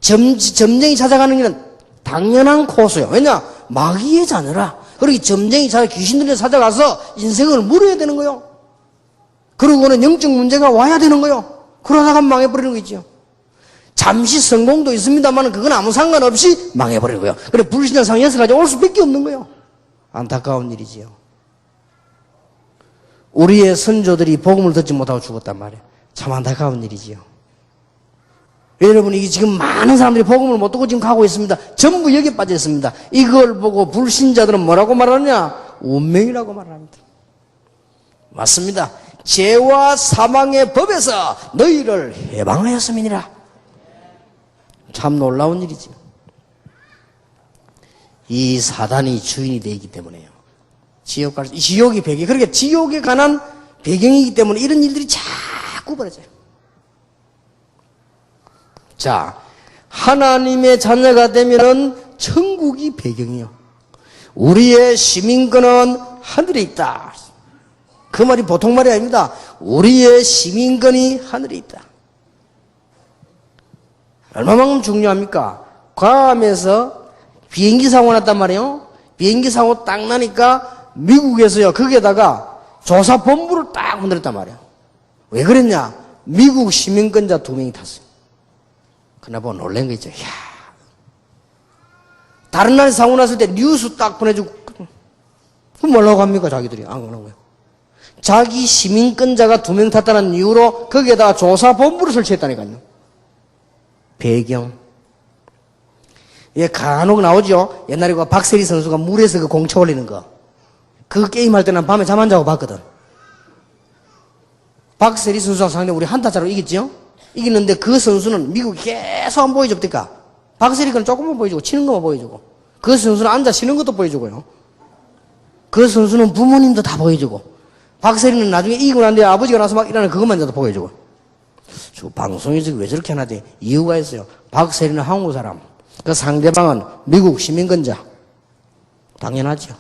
점쟁이 찾아가는 길은 당연한 코스요. 왜냐? 마귀의 자녀라. 그러기 점쟁이 찾아 귀신들에 찾아가서 인생을 물어야 되는 거요. 그러고는 영적 문제가 와야 되는 거요. 그러다가 망해버리는 거 있죠. 잠시 성공도 있습니다만 그건 아무 상관없이 망해버리는 거요. 그래 불신자 상 6가지 올 수밖에 없는 거요. 안타까운 일이지요. 우리의 선조들이 복음을 듣지 못하고 죽었단 말이에요. 참 안타까운 일이지요. 여러분, 이게 지금 많은 사람들이 복음을 못 듣고 지금 가고 있습니다. 전부 여기에 빠져 있습니다. 이걸 보고 불신자들은 뭐라고 말하느냐? 운명이라고 말합니다. 맞습니다. 죄와 사망의 법에서 너희를 해방하였음이니라. 참 놀라운 일이지. 이 사단이 주인이 되기 때문에요. 지옥이 배경, 그렇게 지옥에 관한 배경이기 때문에 이런 일들이 자꾸 벌어져요. 자, 하나님의 자녀가 되면은 천국이 배경이요. 우리의 시민권은 하늘에 있다. 그 말이 보통 말이 아닙니다. 우리의 시민권이 하늘에 있다. 얼마만큼 중요합니까? 괌에서 비행기 사고 났단 말이에요. 비행기 사고 딱 나니까 미국에서요, 거기에다가 조사본부를 딱 만들었단 말이에요. 왜 그랬냐? 미국 시민권자 2명이 탔어요. 그나 보고 놀란 거 있죠. 이야. 다른 나라에 사고 났을 때 뉴스 딱 보내주고, 그럼 뭐라고 합니까? 자기들이 안 그러는 거예요. 자기 시민권자가 2명 탔다는 이유로 거기에다가 조사본부를 설치했다니까요. 배경. 예, 간혹 나오죠. 옛날에 그 박세리 선수가 물에서 그 공차 올리는 거. 그 게임할 때는 밤에 잠 안 자고 봤거든. 박세리 선수하고 상대 우리 한타차로 이겼죠? 이겼는데 그 선수는 미국이 계속 안 보여줬니까 박세리는 조금만 보여주고 치는 것만 보여주고 그 선수는 앉아 쉬는 것도 보여주고요. 그 선수는 부모님도 다 보여주고 박세리는 나중에 이기고 난 뒤에 아버지가 나서 막 일하는 그것만 다 보여주고. 저 방송에서 왜 저렇게 하나지? 이유가 있어요. 박세리는 한국 사람, 그 상대방은 미국 시민권자. 당연하죠.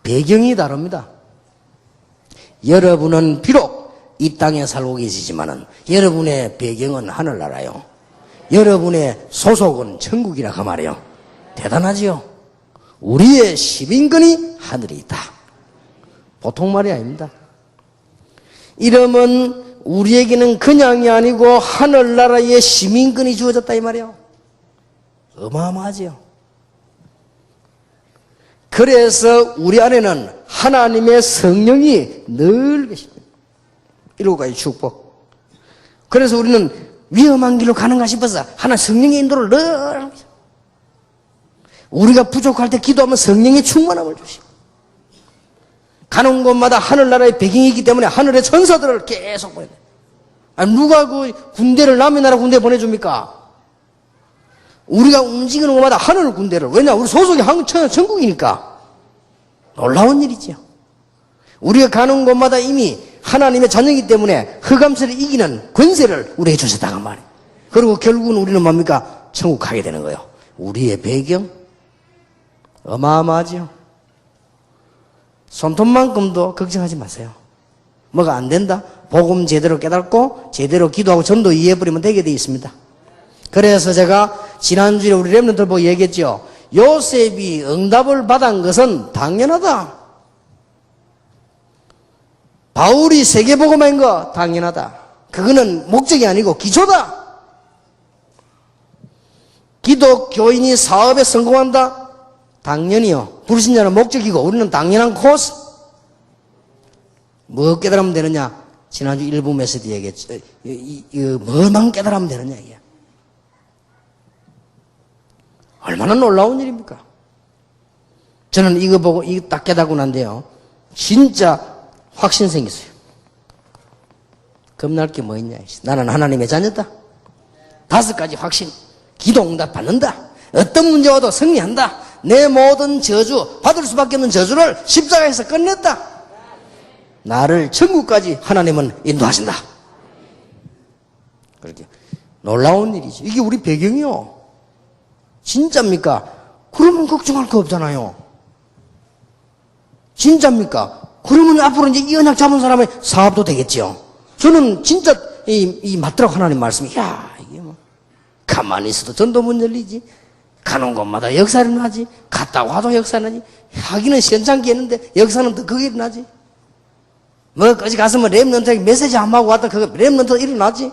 배경이 다릅니다. 여러분은 비록 이 땅에 살고 계시지만은 여러분의 배경은 하늘나라요. 여러분의 소속은 천국이라 그 말이에요. 대단하지요. 우리의 시민권이 하늘에 있다. 보통 말이 아닙니다. 이러면 우리에게는 그냥이 아니고 하늘나라의 시민권이 주어졌다 이 말이에요. 어마어마하지요. 그래서 우리 안에는 하나님의 성령이 늘 계십니다. 이로까지 축복. 그래서 우리는 위험한 길로 가는가 싶어서 하나 성령의 인도를 늘 하는 거죠. 우리가 부족할 때 기도하면 성령의 충만함을 주시고 가는 곳마다 하늘나라의 배경이기 때문에 하늘의 천사들을 계속 보내요. 아니, 누가 그 군대를 남의 나라 군대에 보내줍니까? 우리가 움직이는 곳마다 하늘 군대를. 왜냐? 우리 소속이 천국이니까. 놀라운 일이죠. 우리가 가는 곳마다 이미 하나님의 자녀이기 때문에 흑암세를 이기는 권세를 우리에게 주셨다고 말이에요. 그리고 결국은 우리는 뭡니까? 천국 가게 되는 거예요. 우리의 배경 어마어마하죠. 손톱만큼도 걱정하지 마세요. 뭐가 안 된다? 복음 제대로 깨닫고 제대로 기도하고 전도 이해해버리면 되게 되어 있습니다. 그래서 제가 지난주에 우리 렘넌트들 보고 얘기했죠. 요셉이 응답을 받은 것은 당연하다. 바울이 세계복음화인 거 당연하다. 그거는 목적이 아니고 기초다. 기독교인이 사업에 성공한다? 당연히요. 불신자는 목적이고 우리는 당연한 코스. 뭐 깨달으면 되느냐? 지난주 일부 메시지 얘기했죠. 뭐만 깨달으면 되느냐 이게. 얼마나 놀라운 일입니까? 저는 이거 보고 이거 딱 깨닫고 난데요. 진짜 확신 생겼어요. 겁날 게 뭐 있냐. 나는 하나님의 자녀다. 5가지 확신. 기도 응답 받는다. 어떤 문제 와도 승리한다. 내 모든 저주, 받을 수밖에 없는 저주를 십자가에서 끝냈다. 나를 천국까지 하나님은 인도하신다. 그렇게 놀라운 일이죠. 이게 우리 배경이요. 진짜입니까? 그러면 걱정할 거 없잖아요. 진짜입니까? 그러면 앞으로 이제 이 언약 잡은 사람의 사업도 되겠죠. 저는 진짜 이 맞더라고 하나님 말씀이. 야, 이게 뭐 가만히 있어도 전도 문 열리지. 가는 곳마다 역사를 일어나지. 갔다 와도 역사를 일어나지. 하기는 시원찮게 했는데 역사는 더 크게 일어나지. 뭐 거기 가서 뭐 렘넌트에게 메시지 안 하고 왔다 그거 렘넌트 일어나지.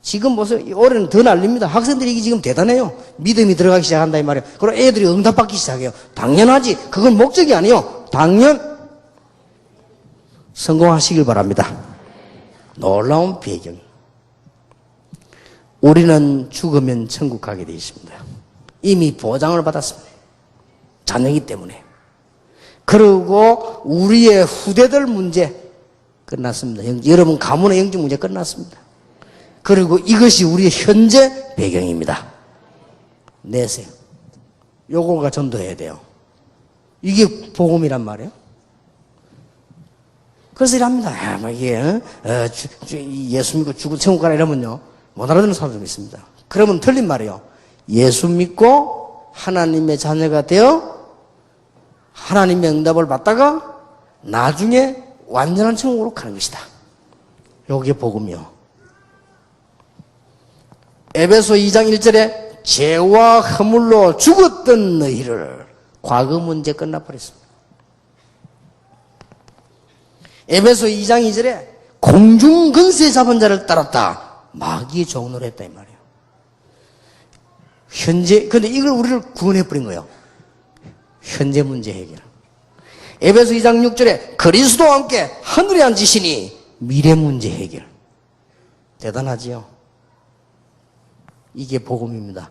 지금 보세요. 올해는 더 날립니다. 학생들이 이게 지금 대단해요. 믿음이 들어가기 시작한다 이 말이에요. 그리고 애들이 응답받기 시작해요. 당연하지. 그건 목적이 아니에요. 당연 성공하시길 바랍니다. 놀라운 배경. 우리는 죽으면 천국 가게 되어 있습니다. 이미 보장을 받았습니다. 자녀이기 때문에. 그리고 우리의 후대들 문제 끝났습니다. 여러분 가문의 영적 문제 끝났습니다. 그리고 이것이 우리의 현재 배경입니다. 내세요. 요거가 전도해야 돼요. 이게 복음이란 말이에요. 그래서 이랍니다. 이게 예수 믿고 죽은 천국 가라 이러면요 못 알아듣는 사람들이 있습니다. 그러면 틀린 말이에요. 예수 믿고 하나님의 자녀가 되어 하나님의 응답을 받다가 나중에 완전한 천국으로 가는 것이다. 요게 복음이요. 에베소 2장 1절에 죄와 허물로 죽었던 너희를 과거 문제 끝나버렸습니다. 에베소 2장 2절에 공중 근세 잡은 자를 따랐다. 마귀의 종노를 했다 이 말이에요. 현재 근데 이걸 우리를 구원해버린 거예요. 현재 문제 해결. 에베소 2장 6절에 그리스도와 함께 하늘에 앉으시니 미래 문제 해결. 대단하지요. 이게 복음입니다.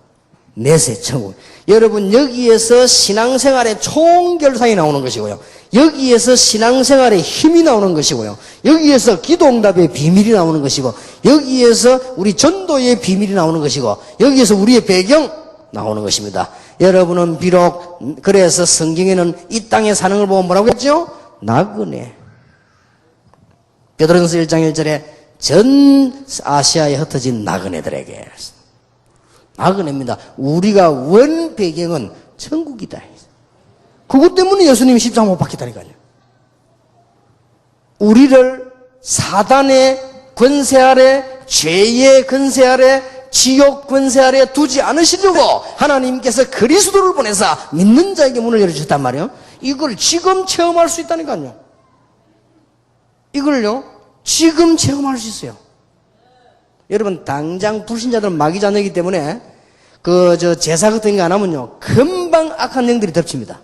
내세 천국. 여러분 여기에서 신앙생활의 총결상이 나오는 것이고요. 여기에서 신앙생활의 힘이 나오는 것이고요. 여기에서 기도응답의 비밀이 나오는 것이고 여기에서 우리 전도의 비밀이 나오는 것이고 여기에서 우리의 배경 나오는 것입니다. 여러분은 비록 그래서 성경에는 이 땅에 사는 걸 보고 뭐라고 했죠? 나그네. 베드로전서 1장 1절에 전 아시아에 흩어진 나그네들에게 나그네입니다. 우리가 원 배경은 천국이다. 그것 때문에 예수님이 십자가 못 박혔다니까요. 우리를 사단의 권세 아래, 죄의 권세 아래, 지옥 권세 아래 두지 않으시려고 하나님께서 그리스도를 보내서 믿는 자에게 문을 열어주셨단 말이에요. 이걸 지금 체험할 수 있다니까요. 이걸요 지금 체험할 수 있어요. 여러분 당장 불신자들은 마귀 자녀이기 때문에 제사 같은 거 안 하면요 금방 악한 영들이 덮칩니다.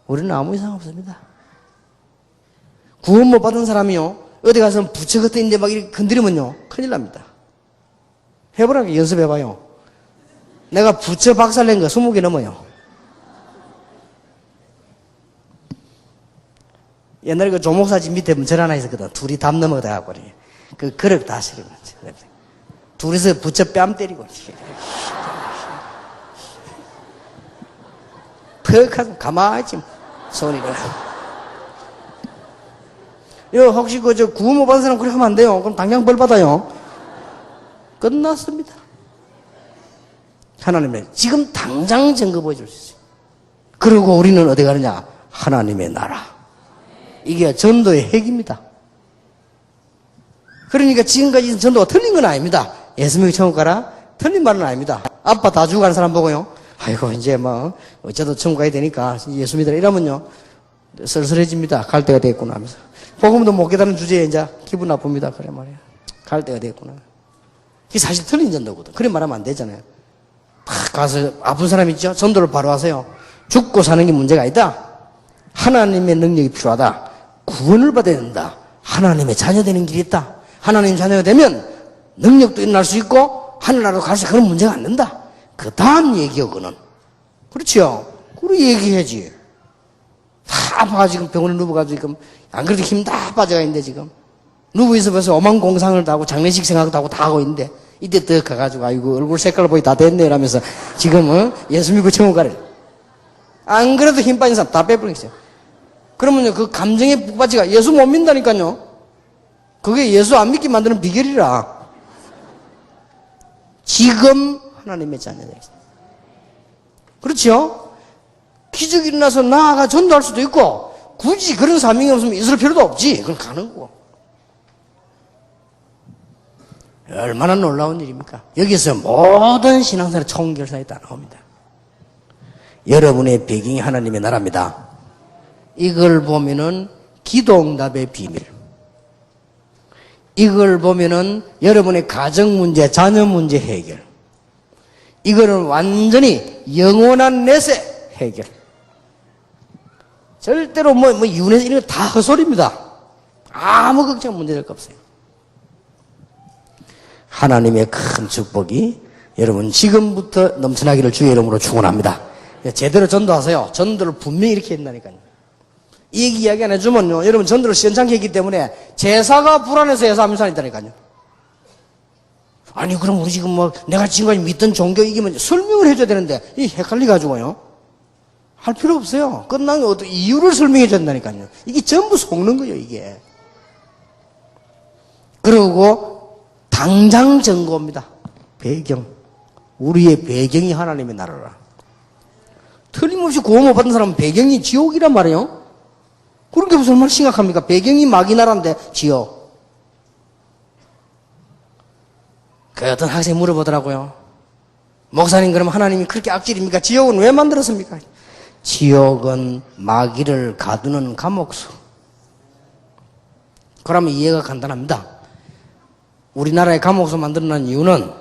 우리는 아무 이상 없습니다. 구원 못 받은 사람이요 어디 가서 부처 같은 인데 막 이렇게 건드리면요 큰일 납니다. 해보라고 연습해봐요. 내가 부처 박살 낸 거 20개 넘어요. 옛날에 그 조목사집 밑에 절 하나 있었거든. 둘이 담 넘어가다가 그 그릇 다 시리고 둘이서 부처 뺨 때리고 퍽 하고 가만히 있지 소리가. 혹시 구원 못 받은 사람 그렇게 하면 안 돼요. 그럼 당장 벌 받아요. 끝났습니다. 하나님의 지금 당장 증거 보여줄 수 있어요. 그리고 우리는 어디 가느냐? 하나님의 나라. 이게 전도의 핵입니다. 그러니까 지금까지 전도가 틀린 건 아닙니다. 예수 믿고 천국 가라? 틀린 말은 아닙니다. 아빠 다 죽어가는 사람 보고요. 아이고 이제 어째도 천국 가야 되니까 예수 믿으라 이러면요 쓸쓸해집니다. 갈 때가 됐구나 하면서. 복음도 못 깨달은 주제에 이제 기분 나쁩니다. 그래 말이야. 갈 때가 됐구나. 이게 사실 틀린 전도거든. 그래 말하면 안 되잖아요. 딱 가서 아픈 사람 있죠? 전도를 바로 하세요. 죽고 사는 게 문제가 아니다. 하나님의 능력이 필요하다. 구원을 받아야 된다. 하나님의 자녀 되는 길이 있다. 하나님 자녀가 되면 능력도 일어날 수 있고 하늘나라로 갈 수 있고 그런 문제가 안 된다. 그 다음 얘기요 그는. 그렇죠? 그래 얘기해야지. 다 아파가 지금 병원에 누워가지고 지금 안 그래도 힘 다 빠져가 있는데 지금 누워있어 벌써 어망공상을 다 하고 장례식 생각도 하고 다 하고 있는데 이때 더 가가지고 아이고 얼굴 색깔 보이 다 됐네 이러면서 지금 예수 믿고 천국 가래. 안 그래도 힘 빠진 사람 다 빼버리겠어요. 그러면요 그 감정의 북받치가 예수 못 믿는다니까요. 그게 예수 안 믿게 만드는 비결이라. 지금 하나님의 자녀들. 그렇죠? 기적이 일어나서 나아가 전도할 수도 있고 굳이 그런 사명이 없으면 있을 필요도 없지. 그건 가는 거고. 얼마나 놀라운 일입니까? 여기서 모든 신앙생활의 총결산이 다 나옵니다. 여러분의 배경이 하나님의 나라입니다. 이걸 보면은 기도응답의 비밀. 이걸 보면은 여러분의 가정 문제, 자녀 문제 해결. 이거는 완전히 영원한 내세 해결. 절대로 이혼해서 이런 거 다 헛소리입니다. 아무 걱정 문제될 거 없어요. 하나님의 큰 축복이 여러분 지금부터 넘쳐나기를 주의 이름으로 축원합니다. 제대로 전도하세요. 전도를 분명히 이렇게 했다니까요. 이 이야기 안 해주면요, 여러분 전도를 시원찮게 했기 때문에 제사가 불안해서 예수하면서 있다니까요. 아니 그럼 우리 지금 뭐 내가 지금까지 믿던 종교 이기면 설명을 해줘야 되는데 이 헷갈려가지고요 할 필요 없어요. 끝나면 어떤 이유를 설명해 준다니까요. 이게 전부 속는 거예요 이게. 그리고 당장 증거입니다. 배경. 우리의 배경이 하나님의 나라라. 틀림없이 구원 못 받은 사람은 배경이 지옥이란 말이에요. 그런게 무슨 얼마나 심각합니까? 배경이 마귀 나라인데 지옥. 그 어떤 학생이 물어보더라고요. 목사님 그럼 하나님이 그렇게 악질입니까? 지옥은 왜 만들었습니까? 지옥은 마귀를 가두는 감옥수. 그러면 이해가 간단합니다. 우리나라의 감옥수 만들어낸 이유는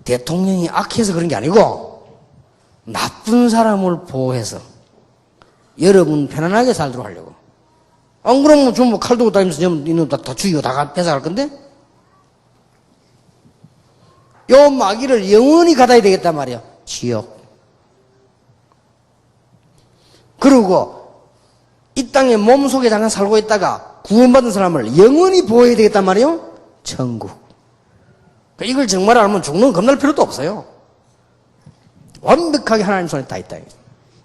대통령이 악해서 그런 게 아니고 나쁜 사람을 보호해서 여러분 편안하게 살도록 하려고. 안 그러면 좀 칼 들고 다니면서 이놈 다 죽이고 다 뺏어갈 건데? 요 마귀를 영원히 가다야 되겠단 말이야. 지옥. 그리고 이 땅에 몸속에 잠깐 살고 있다가 구원받은 사람을 영원히 보호해야 되겠단 말이에요. 천국. 이걸 정말 알면 죽는 겁날 필요도 없어요. 완벽하게 하나님 손에 다 있다.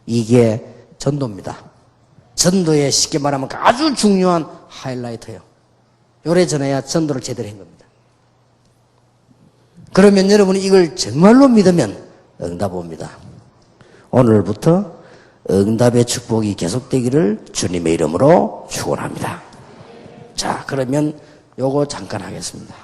이게 전도입니다. 전도에 쉽게 말하면 아주 중요한 하이라이트예요. 요래 전에야 전도를 제대로 한 겁니다. 그러면 여러분이 이걸 정말로 믿으면 응답 옵니다. 오늘부터 응답의 축복이 계속되기를 주님의 이름으로 축원합니다. 자, 그러면 요거 잠깐 하겠습니다.